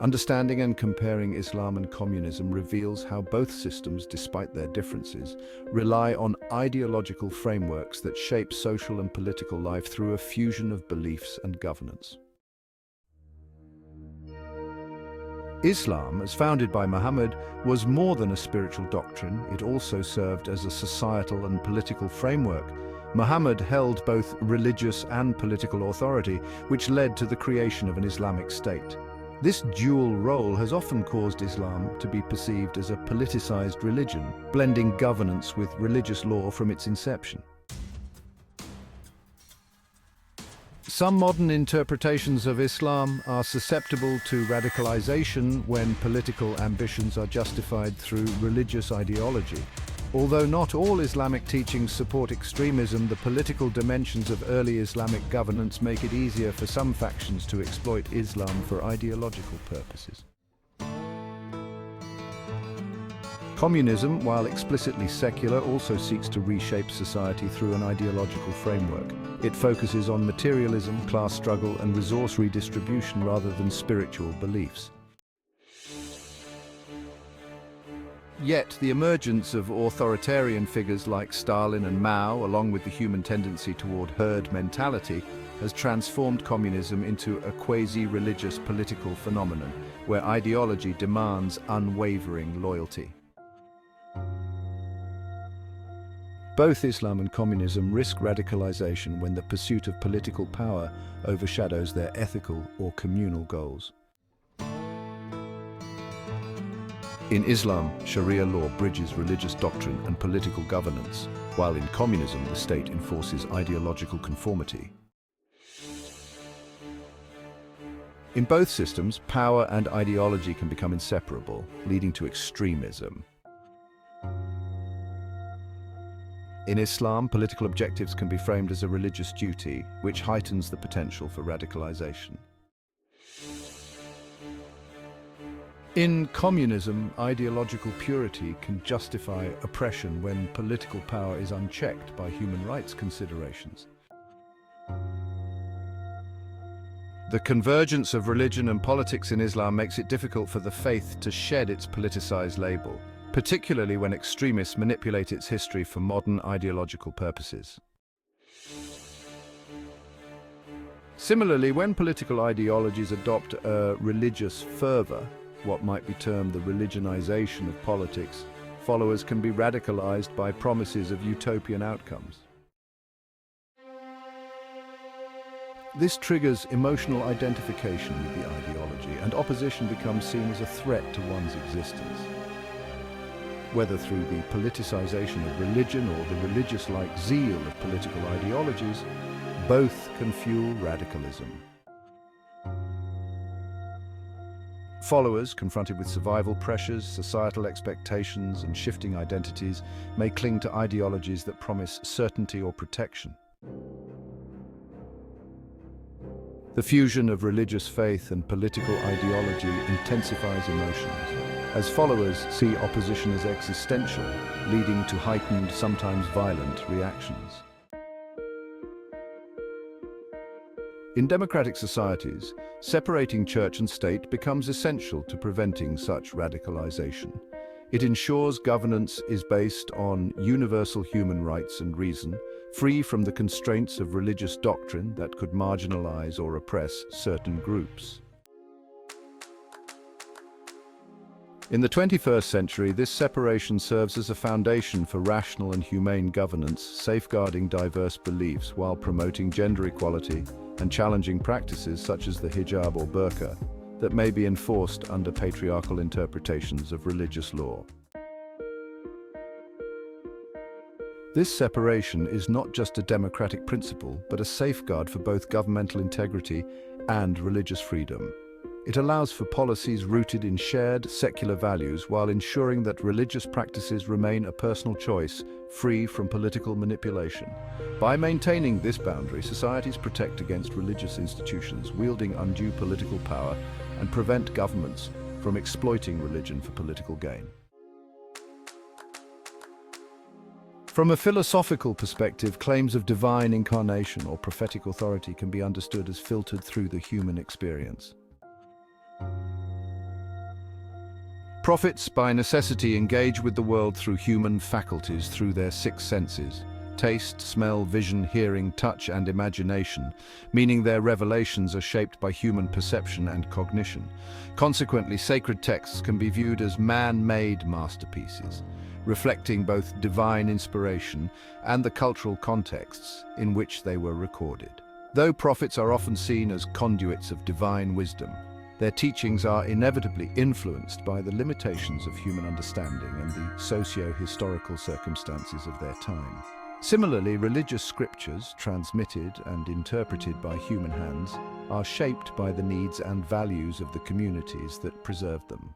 Understanding and comparing Islam and communism reveals how both systems, despite their differences, rely on ideological frameworks that shape social and political life through a fusion of beliefs and governance. Islam, as founded by Muhammad, was more than a spiritual doctrine. It also served as a societal and political framework. Muhammad held both religious and political authority, which led to the creation of an Islamic state. This dual role has often caused Islam to be perceived as a politicized religion, blending governance with religious law from its inception. Some modern interpretations of Islam are susceptible to radicalization when political ambitions are justified through religious ideology. Although not all Islamic teachings support extremism, the political dimensions of early Islamic governance make it easier for some factions to exploit Islam for ideological purposes. Communism, while explicitly secular, also seeks to reshape society through an ideological framework. It focuses on materialism, class struggle, and resource redistribution rather than spiritual beliefs. Yet, the emergence of authoritarian figures like Stalin and Mao, along with the human tendency toward herd mentality, has transformed communism into a quasi-religious political phenomenon, where ideology demands unwavering loyalty. Both Islam and communism risk radicalization when the pursuit of political power overshadows their ethical or communal goals. In Islam, Sharia law bridges religious doctrine and political governance, while in communism the state enforces ideological conformity. In both systems, power and ideology can become inseparable, leading to extremism. In Islam, political objectives can be framed as a religious duty, which heightens the potential for radicalization. In communism, ideological purity can justify oppression when political power is unchecked by human rights considerations. The convergence of religion and politics in Islam makes it difficult for the faith to shed its politicized label, particularly when extremists manipulate its history for modern ideological purposes. Similarly, when political ideologies adopt a religious fervor, what might be termed the religionization of politics, followers can be radicalized by promises of utopian outcomes. This triggers emotional identification with the ideology, and opposition becomes seen as a threat to one's existence. Whether through the politicization of religion or the religious-like zeal of political ideologies, both can fuel radicalism. Followers, confronted with survival pressures, societal expectations, and shifting identities, may cling to ideologies that promise certainty or protection. The fusion of religious faith and political ideology intensifies emotions, as followers see opposition as existential, leading to heightened, sometimes violent reactions. In democratic societies, separating church and state becomes essential to preventing such radicalization. It ensures governance is based on universal human rights and reason, free from the constraints of religious doctrine that could marginalize or oppress certain groups. In the 21st century, this separation serves as a foundation for rational and humane governance, safeguarding diverse beliefs while promoting gender equality and challenging practices such as the hijab or burqa that may be enforced under patriarchal interpretations of religious law. This separation is not just a democratic principle, but a safeguard for both governmental integrity and religious freedom. It allows for policies rooted in shared secular values while ensuring that religious practices remain a personal choice, free from political manipulation. By maintaining this boundary, societies protect against religious institutions wielding undue political power and prevent governments from exploiting religion for political gain. From a philosophical perspective, claims of divine incarnation or prophetic authority can be understood as filtered through the human experience. Prophets, by necessity, engage with the world through human faculties, through their six senses: taste, smell, vision, hearing, touch, and imagination, meaning their revelations are shaped by human perception and cognition. Consequently, sacred texts can be viewed as man-made masterpieces, reflecting both divine inspiration and the cultural contexts in which they were recorded. Though prophets are often seen as conduits of divine wisdom, their teachings are inevitably influenced by the limitations of human understanding and the socio-historical circumstances of their time. Similarly, religious scriptures, transmitted and interpreted by human hands, are shaped by the needs and values of the communities that preserved them.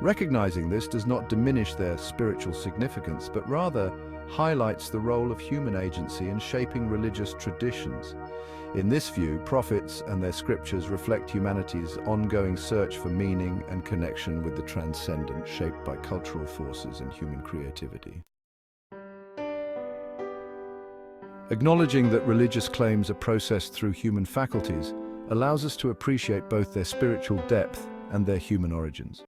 Recognizing this does not diminish their spiritual significance, but rather highlights the role of human agency in shaping religious traditions. In this view, prophets and their scriptures reflect humanity's ongoing search for meaning and connection with the transcendent, shaped by cultural forces and human creativity. Acknowledging that religious claims are processed through human faculties allows us to appreciate both their spiritual depth and their human origins.